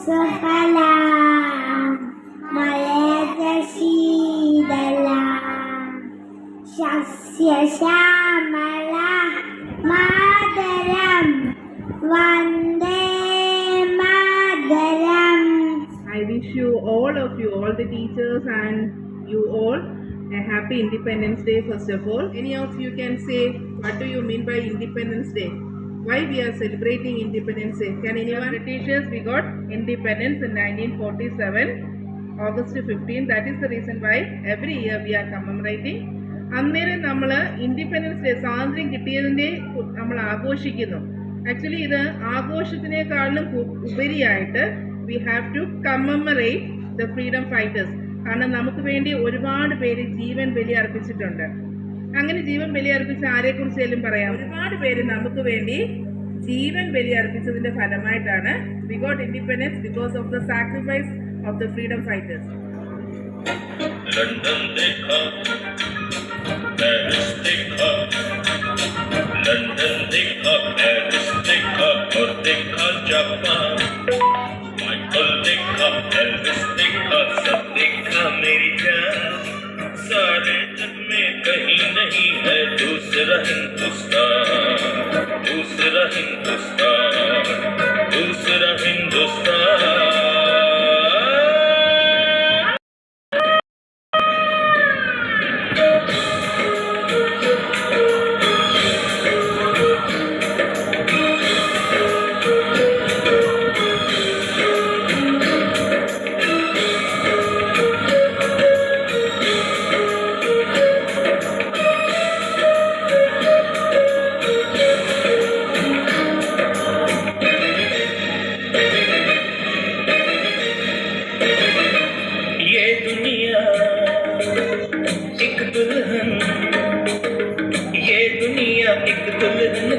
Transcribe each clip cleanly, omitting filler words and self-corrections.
സുഫല മലയശീതല സസ്യശ്യാമല Mataram Vande Mataram. I wish you, all the teachers and you all, a happy Independence Day first of all. Any of you can say, what do you mean by Independence Day? Why we are celebrating Independence Day? Can anyone? Britishers, we got independence in 1947, August 15. That is the reason why every year we are commemorating. അന്നേരം നമ്മൾ independence day സ്വാതന്ത്ര്യം കിട്ടിയതിൻ്റെ നമ്മൾ ആഘോഷിക്കുന്നു. Actually ഇത് ആഘോഷത്തിനേക്കാളും ഉപരിയായിട്ട് we have to commemorate the freedom fighters. കാരണം നമുക്ക് വേണ്ടി ഒരുപാട് പേര് ജീവൻ ബലി അർപ്പിച്ചിട്ടുണ്ട്. അങ്ങനെ ജീവൻ ബലി അർപ്പിച്ച ആരെക്കുറിച്ചേലും പറയാം. ഒരുപാട് പേര് നമുക്ക് വേണ്ടി ജീവൻ ബലി അർപ്പിച്ചതിന്റെ ഫലമായിട്ടാണ് we got independence because of the sacrifice of the freedom fighters. London देखा, पेरिस देखा, लंदन देखा, पेरिस देखा और देखा जापान. माइकल देखा, एल्विस देखा, सब देखा मेरी जान. सारे जग में कहीं नहीं है दूसरा हिंदुस्तान, दूसरा हिंदुस्तान, दूसरा हिंदुस्तान.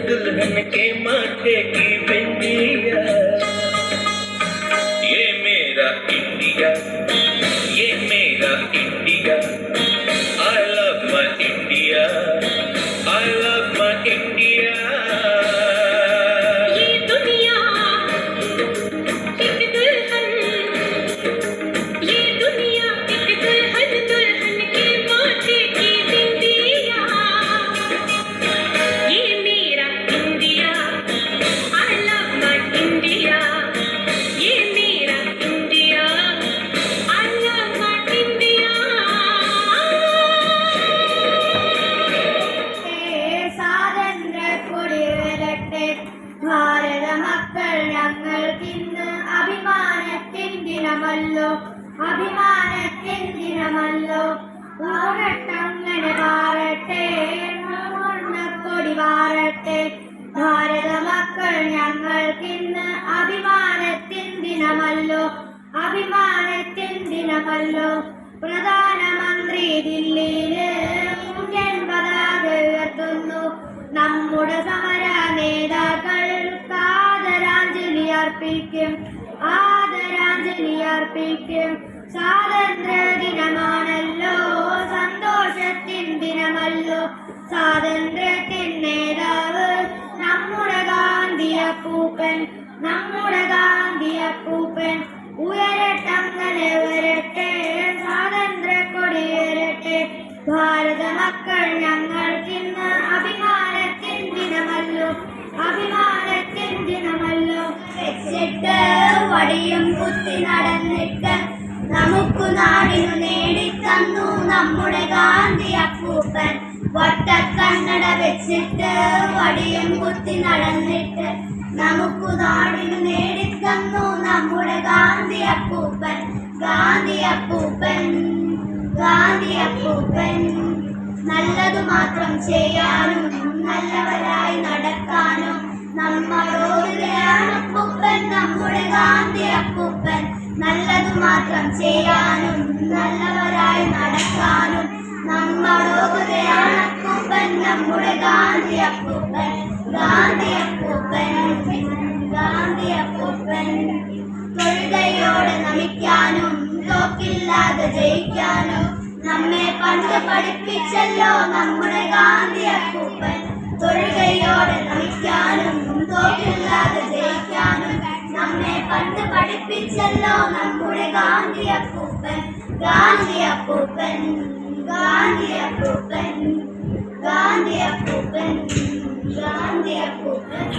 दुल्हन के माथे की बिंदिया, ये मेरा इंडिया, ये मेरा India. I love my India, I love my India. ये दुनिया एक दुल्हन, ये दुनिया एक दुल्हन, दुल्हन के माथे की बिंदिया. ये मेरा India, I love my India. ये मेरा India, I love my India. സ്വാതന്ത്ര്യക്കൊടി ഉയരട്ടെ ഭാരത മക്കൾ, ഞങ്ങൾക്കിന്ന് അഭിമാനത്തിൻ ദിനമല്ലോ, അഭിമാനത്തിൻ ദിനമല്ലോ. ഓണട്ടങ്ങനെ പാറട്ടെ, കൊടി പാറട്ടെ ഭാരത മക്കൾ, ഞങ്ങൾക്കിന്ന് അഭിമാനത്തിൻ ദിനമല്ലോ, അഭിമാനത്തിൻ ദിനമല്ലോ. പ്രധാനമന്ത്രി ദില്ലിയില് ഇന്ത്യൻ പതാക ഉയർത്തുന്നു. നമ്മുടെ സമര നേതാക്കൾക്ക് ആദരാഞ്ജലി അർപ്പിക്കും, ആദരാഞ്ജലി അർപ്പിക്കും. സ്വാതന്ത്ര്യ ദിനമാണല്ലോ, സന്തോഷത്തിൻ ദിനമല്ലോ. സ്വാതന്ത്ര്യത്തിൻ നേതാവ് നമ്മുടെ ഗാന്ധി അപ്പൂപ്പൻ, നമ്മുടെ ഗാന്ധി അപ്പൂപ്പൻ. ഉയരട്ടങ്ങനെ ഉയരട്ടെ സ്വാതന്ത്ര്യക്കൊടി ഉയരട്ടെ ഭാരത മക്കൾ, ഞങ്ങൾക്കിന്ന് അഭിമാനത്തിൻ ദിനമല്ലോ, അഭിമാനത്തിൻ ദിനമല്ലോ. വെച്ചിട്ട് വടിയും കുത്തി നടന്നിട്ട് നമുക്ക് നാടിനു നേടിത്തന്നു നമ്മുടെ ഗാന്ധി അപ്പൂപ്പൻ. വട്ടക്കണ്ണട വെച്ചിട്ട് വടിയും കുത്തി നടന്നിട്ട് നമുക്ക് നാടിനു നേടിത്തന്നു നമ്മുടെ ഗാന്ധി അപ്പൂപ്പൻ, ഗാന്ധി അപ്പൂപ്പൻ, ഗാന്ധി അപ്പൂപ്പൻ. നല്ലതു മാത്രം ചെയ്യാനും നല്ലവരായി നടക്കാനും നമ്മളോടുകയാണ് അപ്പൂപ്പൻ, നമ്മുടെ ഗാന്ധി അപ്പൂപ്പൻ. നല്ലതു മാത്രം ചെയ്യാനും നല്ലവരായി നടക്കാനും നമ്മളോടുകയാണ് അപ്പൂപ്പൻ, നമ്മുടെ ഗാന്ധി അപ്പൂപ്പൻ, ഗാന്ധി അപ്പൂപ്പൻ, ഗാന്ധി അപ്പൂപ്പൻ. തൊഴുകയോടെ നമിക്കാനും തോക്കില്ലാതെ ജയിക്കാനും നമ്മെ പണ്ട് പഠിപ്പിച്ചല്ലോ നമ്മുടെ ഗാന്ധി അപ്പൂപ്പൻ. തൊഴുകയോടെ നമിക്കാനും തോക്കില്ലാതെ ജയിക്കാനും നമ്മെ പണ്ട് പഠിപ്പിച്ചല്ലോ നമ്മുടെ ഗാന്ധിയപ്പൂപ്പൻ ഗാന്ധിയപ്പൂപ്പൻ ഗാന്ധിയപ്പൂപ്പൻ ഗാന്ധിയപ്പൂപ്പൻ ഗാന്ധിയപ്പൂപ്പൻ.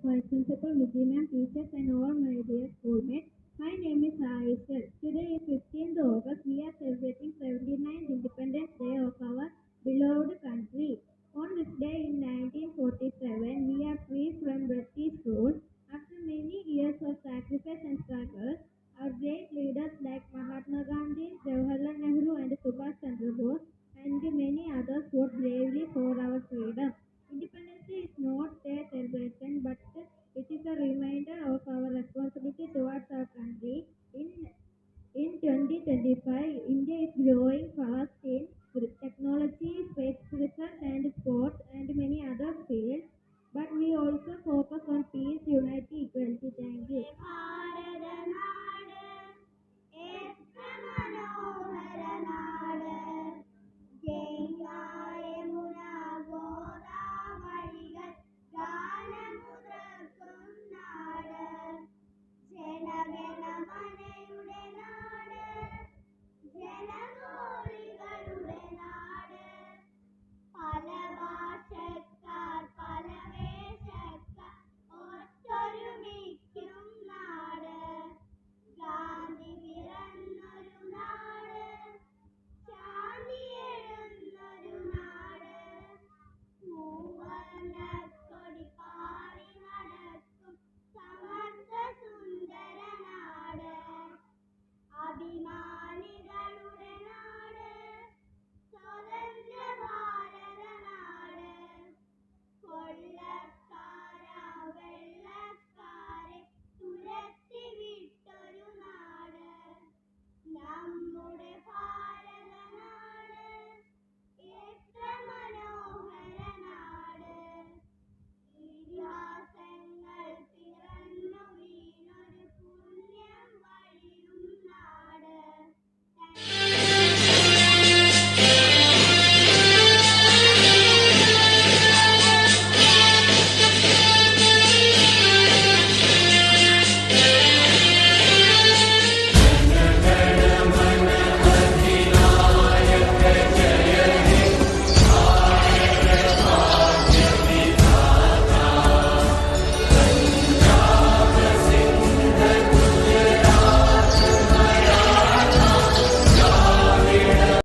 Vice Principal, Vijay Ma'am, teachers and all my dear schoolmates. My name is Aishal. Today is 15th August. We are celebrating 79th Independence Day of our beloved